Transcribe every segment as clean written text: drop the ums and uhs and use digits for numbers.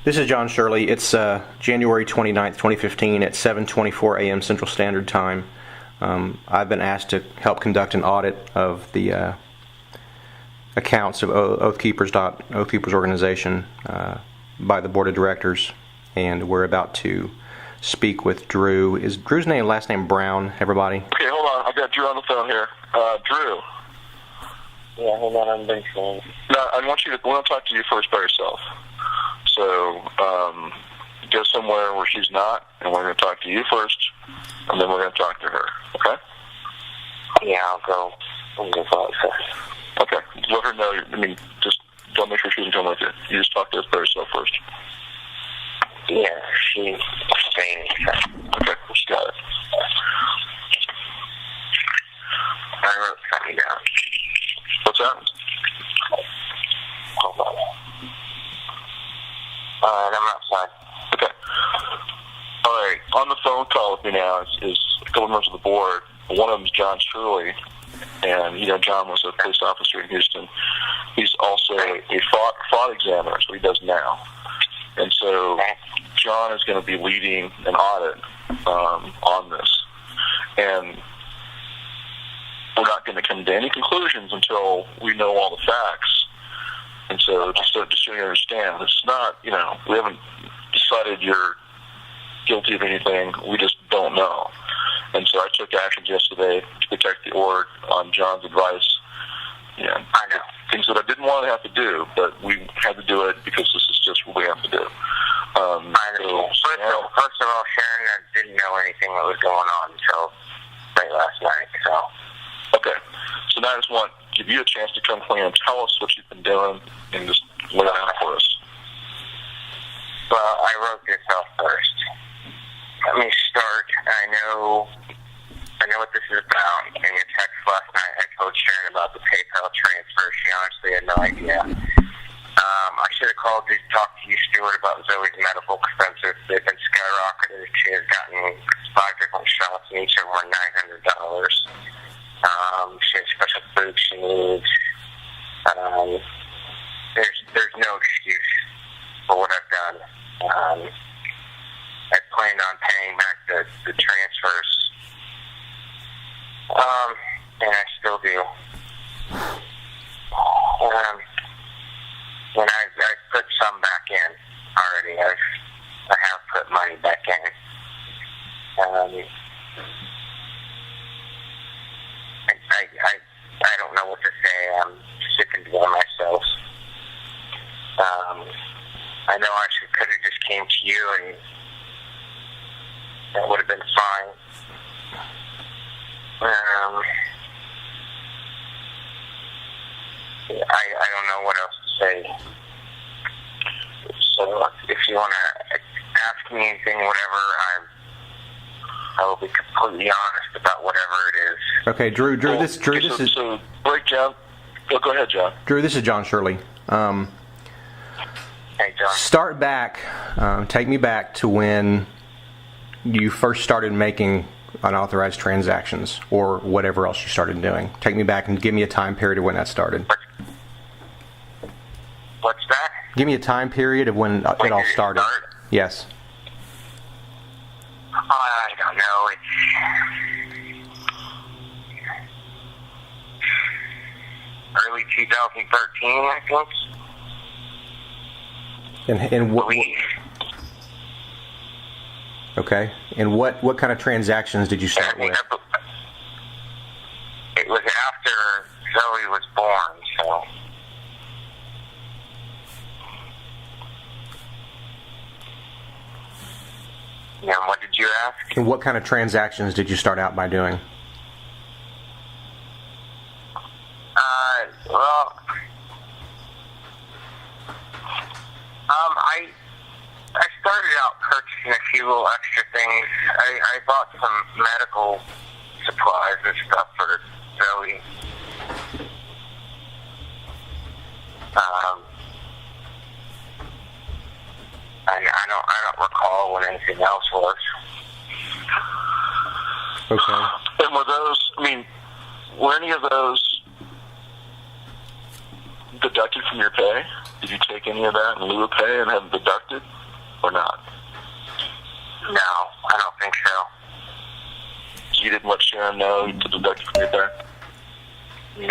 This is John Shirley. It's January 29th, 2015 at 7:24 a.m. Central Standard Time. I've been asked to help conduct an audit of the accounts of Oath Keepers organization by the board of directors, and we're about to speak with Drew. Is Drew's last name Brown, everybody? Okay, hold on. I've got Drew on the phone here. Drew. Yeah, hold on, I'm being phone. No, I want to talk to you first by yourself. So, go somewhere where she's not, and we're going to talk to you first, and then we're going to talk to her, okay? Yeah, I'll go talk to her. Okay, let her know. Just don't make sure she doesn't come with you. You just talk to her by yourself first. Yeah, she's staying. Okay, she got it. I wrote something down. What's that? Hold on. Alright, I'm outside. Okay. Alright, on the phone call with me now is a couple members of the board. One of them is John Shirley, and John was a police officer in Houston. He's also a fraud examiner, that's what he does now. And so John is going to be leading an audit on this. And we're not going to come to any conclusions until we know all the facts. And so just so you understand, it's not, we haven't decided you're guilty of anything. We just don't know. And so I took actions yesterday to protect the org on John's advice. Yeah, I know. Things that I didn't want to have to do, but we had to do it because this is just what we have to do. I know. First of all, Sharon, I didn't know anything that was going on until late last night, so. Okay. So now I just want to give you a chance to come clean and tell us what you've been doing and just lay it out for us. Well, I wrote this off first. Let me start. I know what this is about. In your text last night, I told Sharon about the PayPal transfer. She honestly had no idea. I should have called to talk to you, Stewart, about Zoe's medical expenses. They've been skyrocketed. She has gotten 5 different shots, and each of them were $900. She has special food she needs. There's no excuse for what I've done. I planned on paying back the transfers, and I still do. And I put some back in already. I have put money back in. I don't know what to say. I'm sick and tired of myself. I know I could have just came to you and that would have been fine. I don't know what else to say. So if you want to ask me anything, whatever, I will be completely honest about whatever it is. Okay, Drew. This is. So break down. Oh, go ahead, John. Drew, this is John Shirley. Hey, John. Start back. Take me back to when you first started making unauthorized transactions, or whatever else you started doing. Take me back and give me a time period of when that started. What's that? Give me a time period of when it all started. Yes. I don't know. It's early 2013, I think. And what? Okay. And what kind of transactions did you start with? It was after Zoe was born, so. And what did you ask? And what kind of transactions did you start out by doing? Well, I started out purchasing a few little extra things. I bought some medical supplies and stuff for Zoe. I don't recall what anything else was. Okay. And were those, were any of those deducted from your pay? Did you take any of that in lieu of pay and have it deducted? or not? No, I don't think so. You didn't let Sharon know to deduct from your pay? No.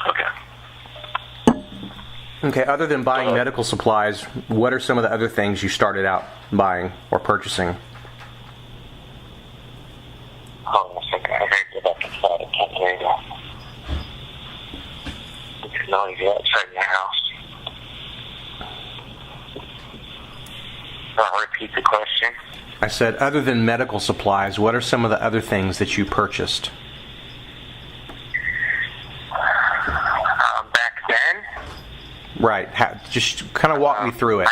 Okay. Okay, other than buying medical supplies, what are some of the other things you started out buying or purchasing? Hold on a second. I heard you back inside. I can't hear you. It's noisy outside your house. I'll repeat the question. I said, other than medical supplies, what are some of the other things that you purchased? Back then? Right. Just kind of walk me through it.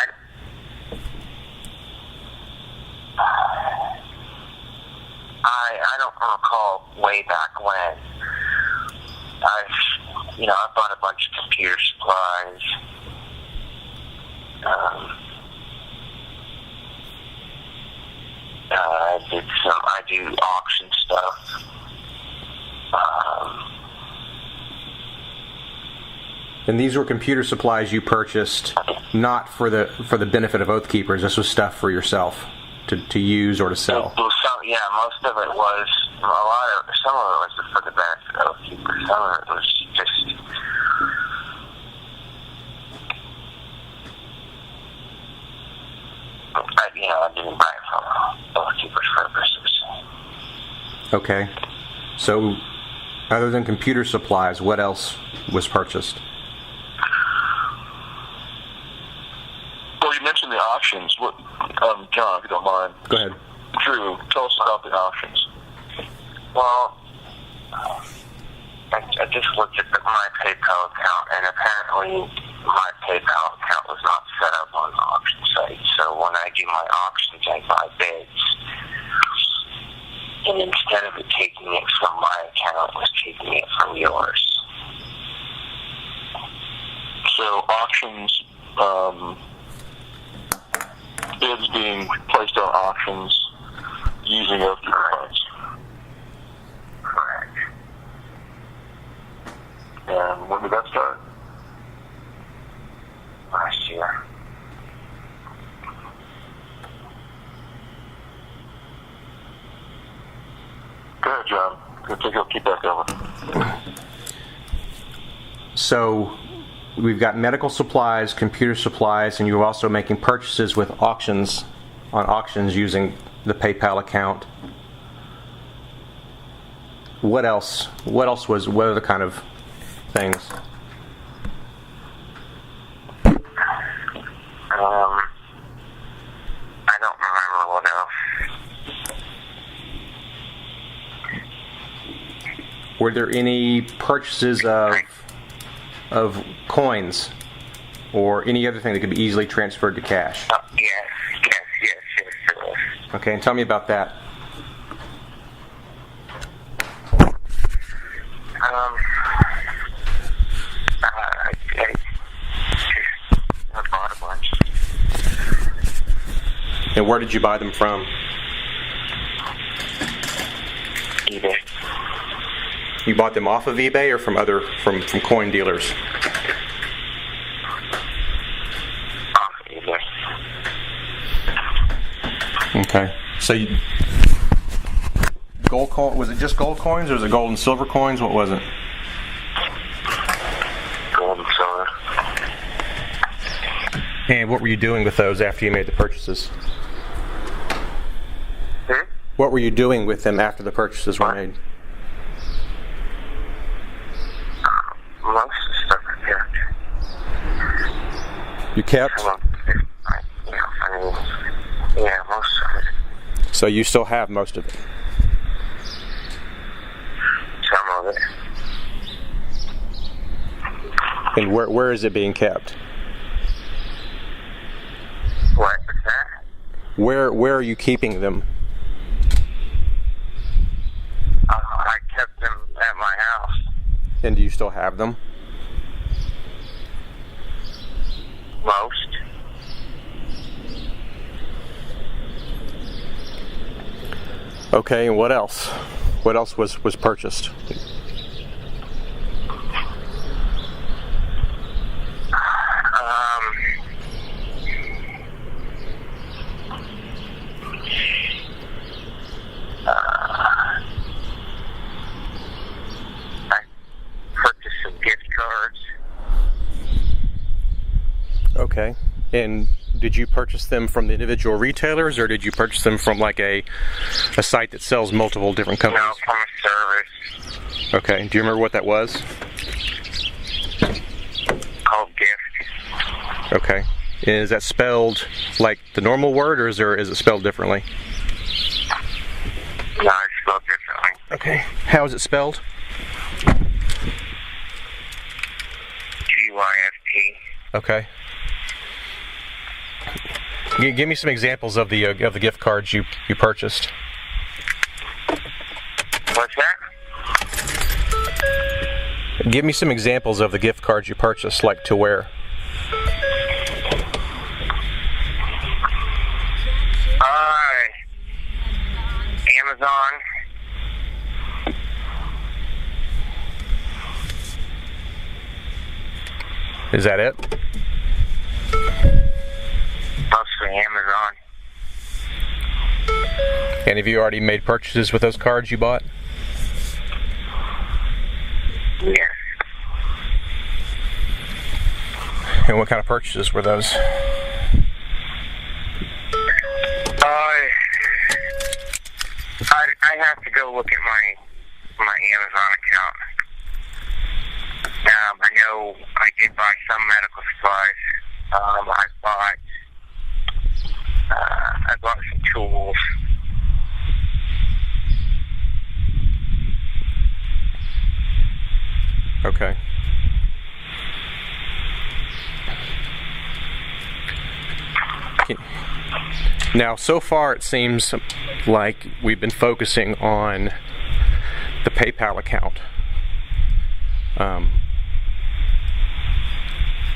I don't recall way back when. I bought a bunch of computer supplies. I do auction stuff. And these were computer supplies you purchased not for the benefit of Oath Keepers. This was stuff for yourself to use or to sell. Most of it was some of it was for the benefit of Oath Keepers. Some of it was just I didn't buy it for Oath Keepers purposes. Okay. So, other than computer supplies, what else was purchased? Well, you mentioned the auctions. What, John, if you don't mind. Go ahead. Drew, tell us about the auctions. Well, I just looked at my PayPal account, and apparently my PayPal account was not set up on the auction site. So when I do my auctions, I buy bids. And instead of it taking it from my account, it was taking it from yours. So auctions, bids being placed on auctions using Oath Keeper funds. Correct. And when did that start? Last year. Go ahead, John. Keep that going. So, we've got medical supplies, computer supplies, and you're also making purchases with auctions using the PayPal account. What else? What other kind of things? I don't remember what else. Were there any purchases of coins or any other thing that could be easily transferred to cash? Yes, there was. Okay, and tell me about that. I bought a bunch. And where did you buy them from? eBay. You bought them off of eBay or from coin dealers? Off eBay. Okay. So gold coin, was it just gold coins or was it gold and silver coins? What was it? Gold and silver. And what were you doing with those after you made the purchases? What were you doing with them after the purchases were made? Most of the stuff I kept. You kept? Yeah, most of it. So you still have most of it? Some of it. And where is it being kept? What was that? Where are you keeping them? I kept them at my house. And do you still have them? Most. Okay, and what else? What else was purchased? Okay. And did you purchase them from the individual retailers, or did you purchase them from like a site that sells multiple different companies? No, from a service. Okay. Do you remember what that was? Called Gift. Okay. Is that spelled like the normal word, or is it spelled differently? No, it's spelled differently. Okay. How is it spelled? GYFT. Okay. Give me some examples of the gift cards you purchased. What's that? Give me some examples of the gift cards you purchased, like to where. Amazon. Is that it? Mostly Amazon. And have you already made purchases with those cards you bought? Yes. And what kind of purchases were those? I have to go look at my Amazon account. I know I did buy some medical supplies. I bought some tools. Okay. Now, so far it seems like we've been focusing on the PayPal account.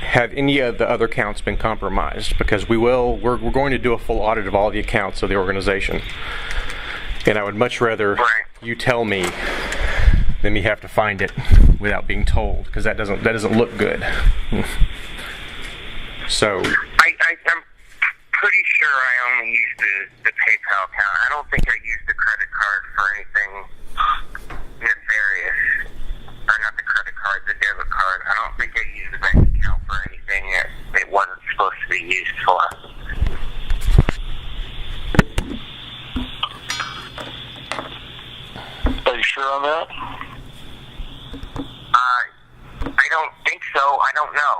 Have any of the other accounts been compromised? Because we're going to do a full audit of all the accounts of the organization, and I would much rather you tell me than me have to find it without being told, because that doesn't look good. So I'm pretty sure I only used the PayPal account. I don't think I used the credit card for anything nefarious. Or not the credit card, the debit card. I don't think I used the bank account for anything that it wasn't supposed to be used for. Are you sure on that? I don't think so. I don't know.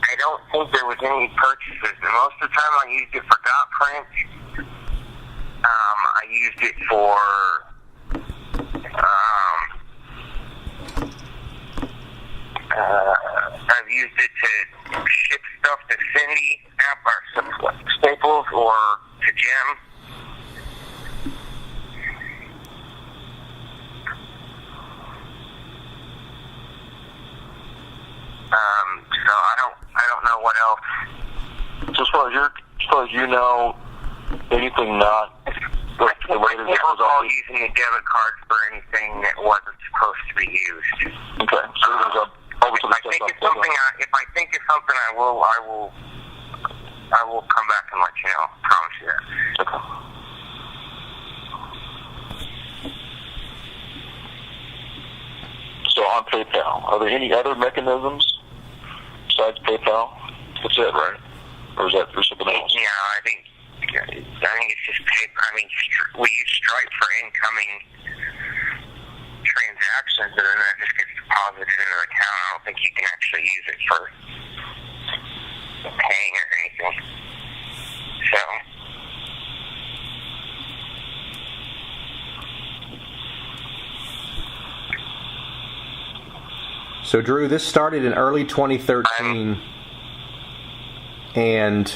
I don't think there was any purchases. And most of the time I used it for dot print. I used it for I've used it to ship stuff to Cindy, or Staples, or to Jim. So I don't know what else. So as far as you know, anything not related to I was all using the debit card for anything that wasn't supposed to be used. Okay. So If I think it's something, I will come back and let you know. I promise you that. Okay. So on PayPal, are there any other mechanisms besides PayPal? That's it, right? Or is that through something else? Yeah, I think it's just PayPal. I mean, we use Stripe for incoming transactions, and then that just gets deposited into the account. I don't think you can actually use it for paying or anything. So. So, Drew, this started in early 2013, and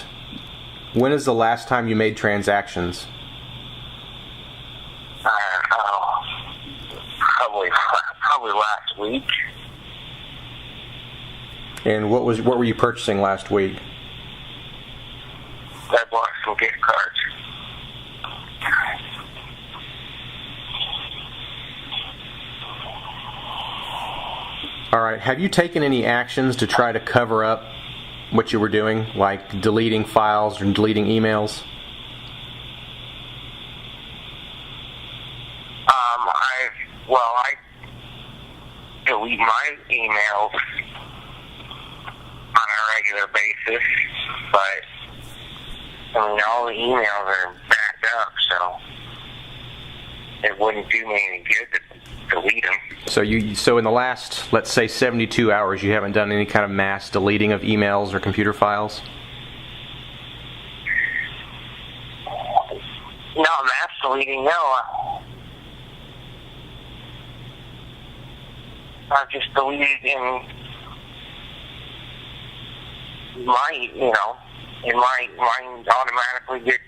when is the last time you made transactions? Probably last week. And what were you purchasing last week? I bought some gift cards. All right. Have you taken any actions to try to cover up what you were doing, like deleting files or deleting emails? delete my emails on a regular basis, but I mean, all the emails are backed up, so it wouldn't do me any good to delete them. So in the last, let's say, 72 hours, you haven't done any kind of mass deleting of emails or computer files? No, mass deleting, no. I've just deleted in my, in mine automatically get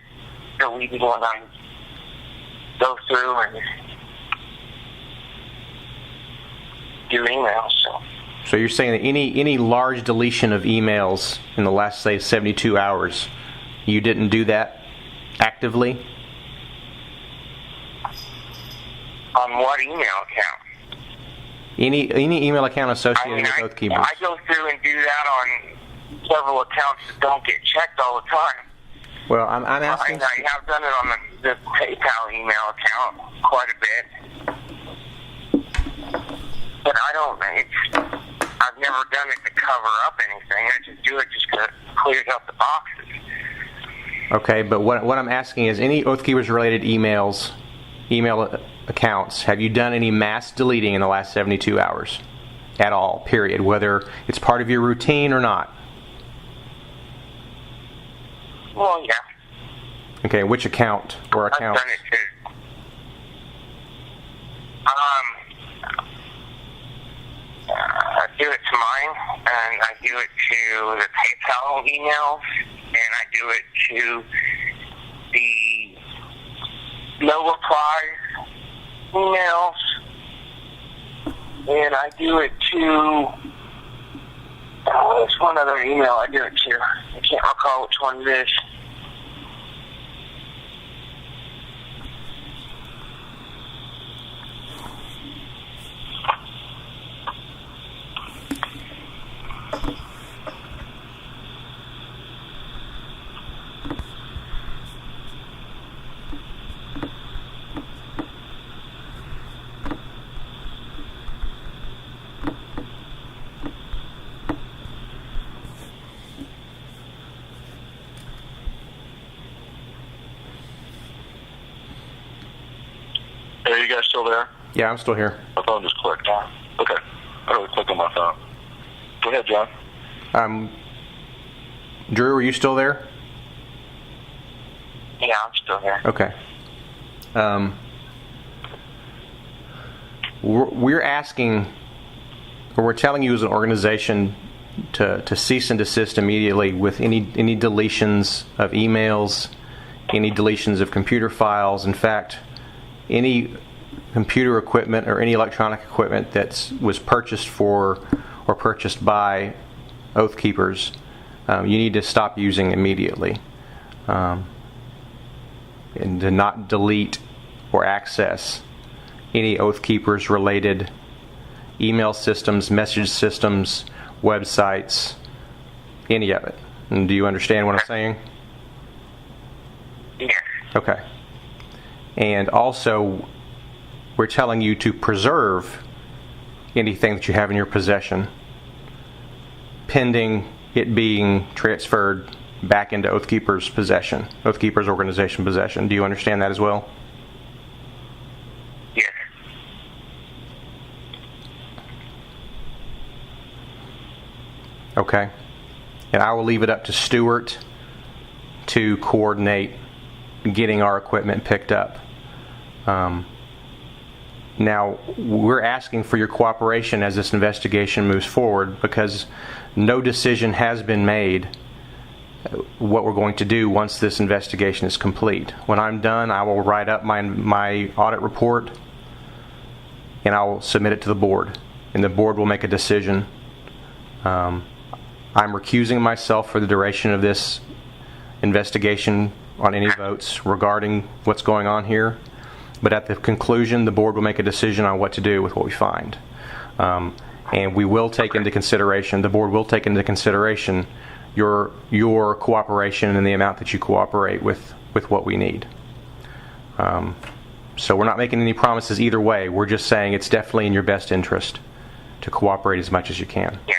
deleted when I go through and do emails. So you're saying that any large deletion of emails in the last, say, 72 hours, you didn't do that actively? On what email account? Any email account associated with Oath Keepers? I go through and do that on several accounts that don't get checked all the time. Well, I'm asking... I have done it on the PayPal email account quite a bit. But I've never done it to cover up anything. I just do it just because it clears up the boxes. Okay, but what I'm asking is any Oath Keepers related email accounts, have you done any mass deleting in the last 72 hours? At all, period, whether it's part of your routine or not? Well, yeah. Okay, which account or accounts? I've done it too. I do it to mine, and I do it to the PayPal emails, and I do it to the no replies emails, and I do it to there's one other email I do it to. I can't recall which one it is. Are you guys still there? Yeah, I'm still here. My phone just clicked. Okay. I really clicked on my phone. Go ahead, John. Drew, are you still there? Yeah, I'm still here. Okay. We're asking, or we're telling you as an organization to cease and desist immediately with any deletions of emails, any deletions of computer files. In fact, any computer equipment or any electronic equipment that was purchased for or purchased by Oath Keepers, you need to stop using immediately, and to not delete or access any Oath Keepers related email systems, message systems, websites, any of it. And do you understand what I'm saying? Yes. Okay. And also, we're telling you to preserve anything that you have in your possession, pending it being transferred back into Oath Keepers' possession, Oath Keepers organization possession. Do you understand that as well? Yes. Okay. And I will leave it up to Stewart to coordinate getting our equipment picked up. Now, we're asking for your cooperation as this investigation moves forward, because no decision has been made what we're going to do once this investigation is complete. When I'm done, I will write up my audit report, and I will submit it to the board, and the board will make a decision. I'm recusing myself for the duration of this investigation on any votes regarding what's going on here. But at the conclusion, the board will make a decision on what to do with what we find. And we will take into consideration, the board will take into consideration your cooperation and the amount that you cooperate with what we need. So we're not making any promises either way. We're just saying it's definitely in your best interest to cooperate as much as you can. Yeah.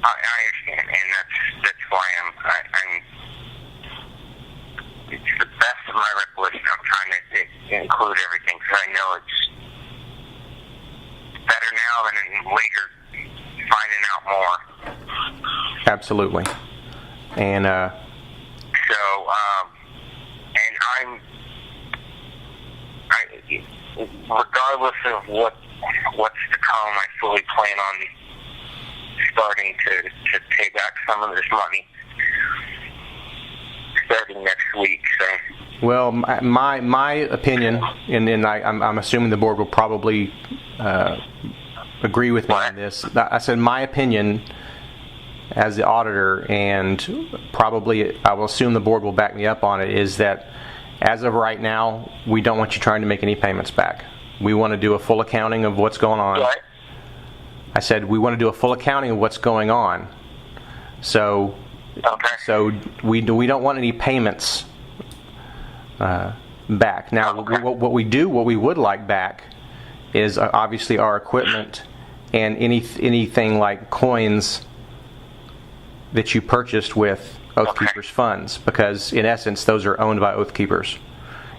I understand, and that's why I'm it's the best of my recollection. I'm trying to include everything because I know it's better now than later finding out more. Absolutely. And regardless of what's to come, I fully plan on starting to pay back some of this money starting next week. So. Well, my opinion, and I'm assuming the board will probably agree with me on this. I said my opinion as the auditor, and probably I will assume the board will back me up on it, is that as of right now, we don't want you trying to make any payments back. We want to do a full accounting of what's going on. Right. I said we want to do a full accounting of what's going on. So, so we don't want any payments back. Now, what we would like back is obviously our equipment and anything like coins that you purchased with Oath Keepers funds, because in essence those are owned by Oath Keepers,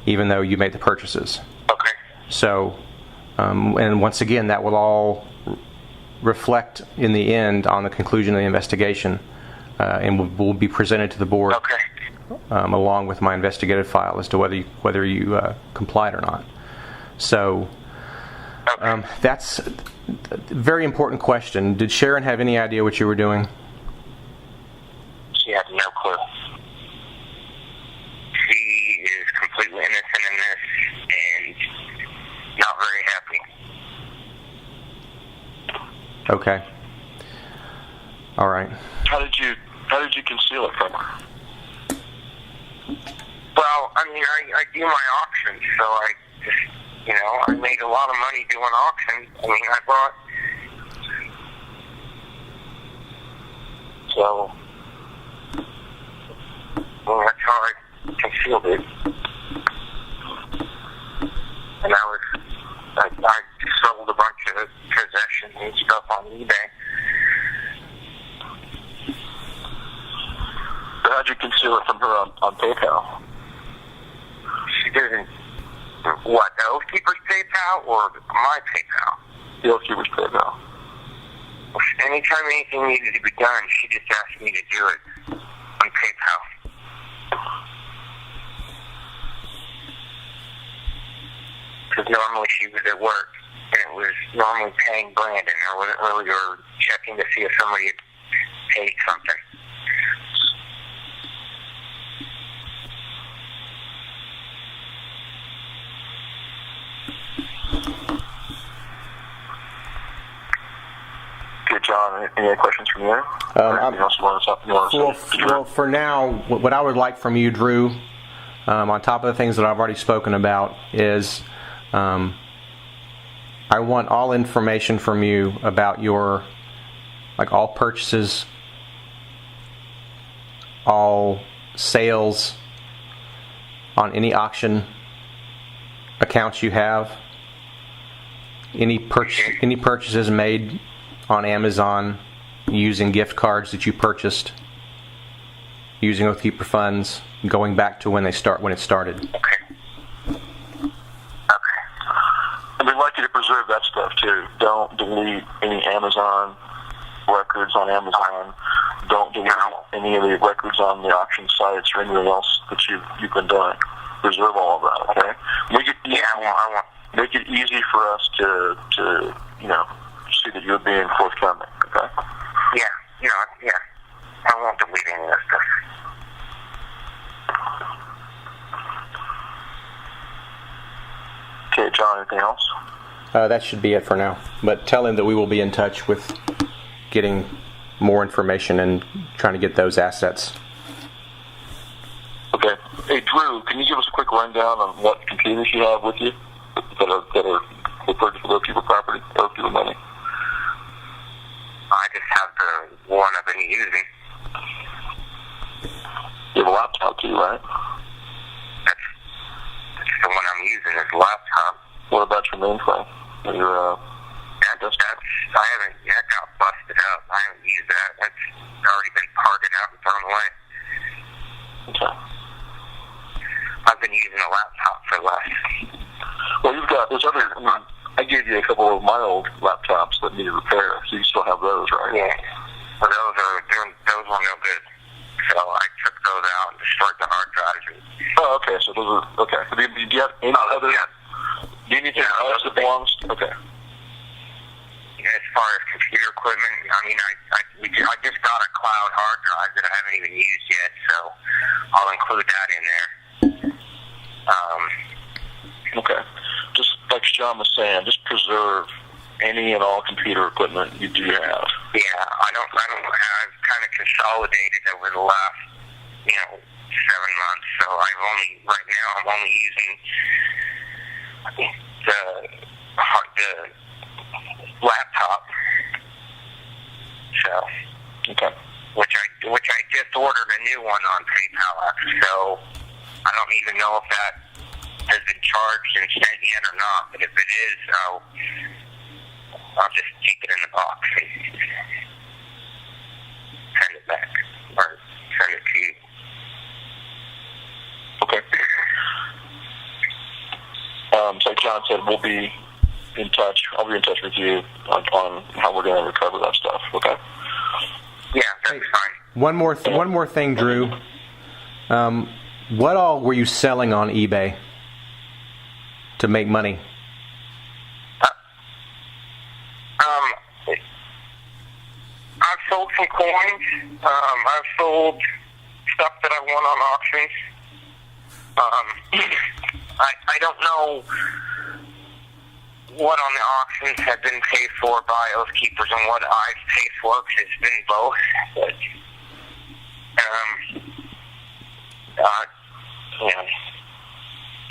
even though you made the purchases. Okay. So, and once again, that will all reflect in the end on the conclusion of the investigation, and will be presented to the board along with my investigative file as to whether you complied or not. So, that's a very important question. Did Sharon have any idea what you were doing? She had no clue. She is completely innocent in this and not very happy. Okay. All right. How did you conceal it from her? Well, I mean, I do my auctions, so I just, I made a lot of money doing auctions. I mean, I bought. So. Well, that's how I concealed it. And I sold a bunch of possessions and stuff on eBay. So how'd you conceal it from her on PayPal? She didn't. What, the Oath Keepers PayPal or my PayPal? The Oath Keepers PayPal. Anytime anything needed to be done, she just asked me to do it on PayPal. Because normally she was at work, and it was normally paying Brandon, or checking to see if somebody had paid something. Okay, John, any other questions from you? Anything else you want to say? Well, for now, what I would like from you, Drew, on top of the things that I've already spoken about, is I want all information from you about your, all purchases, all sales on any auction accounts you have, any purchases made on Amazon using gift cards that you purchased using Oath Keeper funds, going back to when it started. Okay. And we'd like you to preserve that stuff too. Don't delete any Amazon records on Amazon. Don't delete any of the records on the auction sites or anything else that you've been doing. Preserve all of that, okay? Make it easy for us to see that you're being forthcoming, okay? Yeah. I won't delete any of that stuff. Okay, John, anything else? That should be it for now. But tell him that we will be in touch with getting more information and trying to get those assets. Okay. Hey, Drew, can you give us a quick rundown on what computers you have with you that are purchased with Oath Keeper property, Oath Keeper money? I just have the one I've been using. You have a laptop too, right? That's the one I'm using, is a laptop. What about your mainframe? Your thrown away. Okay. I've been using a laptop for less. Well, you've got those other. I gave you a couple of my old laptops that needed repair, so you still have those, right? Yeah. Well, those were no good. So I took those out and destroyed the hard drives. Oh, okay. So those are okay. So do you have any other? Yeah. Do you need anything else that belongs? Okay. As far as computer equipment, I mean, I just got a cloud hard drive that I haven't even used yet, so I'll include that in there. Okay. Just like John was saying, just preserve any and all computer equipment you do have. Yeah, I've kind of consolidated over the last, 7 months, so right now I'm only using the laptop. So, okay. Which I just ordered a new one on PayPal, so I don't even know if that has been charged and sent yet or not, but if it is, I'll just keep it in the box and send it back, or send it to you. Okay. So like John said, we'll be in touch. I'll be in touch with you on how we're going to recover that stuff, okay? Yeah, that's fine. One more thing, Drew. What all were you selling on eBay to make money? I've sold some coins. I've sold stuff that I won on auctions. I don't know what on the auctions have been paid for by Oath Keepers and what I've paid for, because it's been both. But,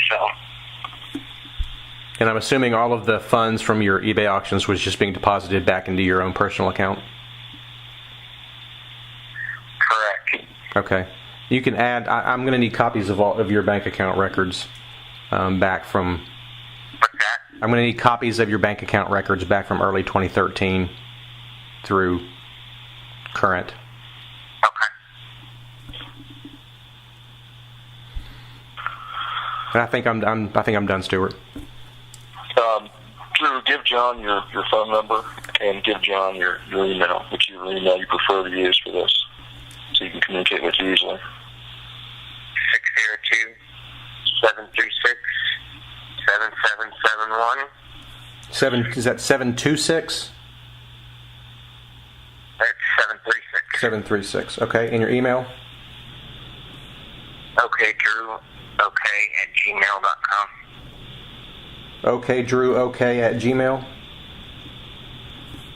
so. And I'm assuming all of the funds from your eBay auctions was just being deposited back into your own personal account? Correct. Okay. You can add. I'm going to need copies of all of your bank account records back from. What's that? I'm going to need copies of your bank account records back from early 2013 through current. Okay. And I think I'm done, Stewart. Drew, give John your phone number and give John your email, which email you prefer to use for this, so you can communicate with you easily. 602-736-7771. Is that 726? That's 736. 736. Okay. And your email? Okay, Drew. Okay at gmail.com. Okay, Drew. Okay at Gmail.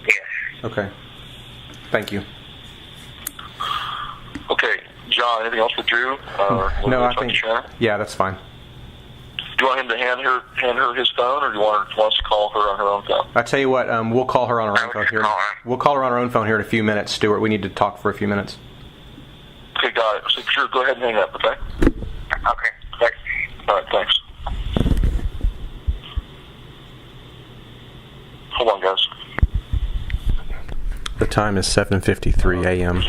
Yes. Okay. Thank you. Okay, John. Anything else with Drew? No, I think. Yeah, that's fine. Do you want him to hand her his phone, or do you want us to call her on her own phone? I tell you what. We'll call her on our own phone here. We'll call her on our own phone here in a few minutes, Stewart. We need to talk for a few minutes. Okay, got it. So, Drew, go ahead and hang up. Okay. Okay. Thanks. All right. Thanks. Hold on, guys. The time is 7:53 a.m.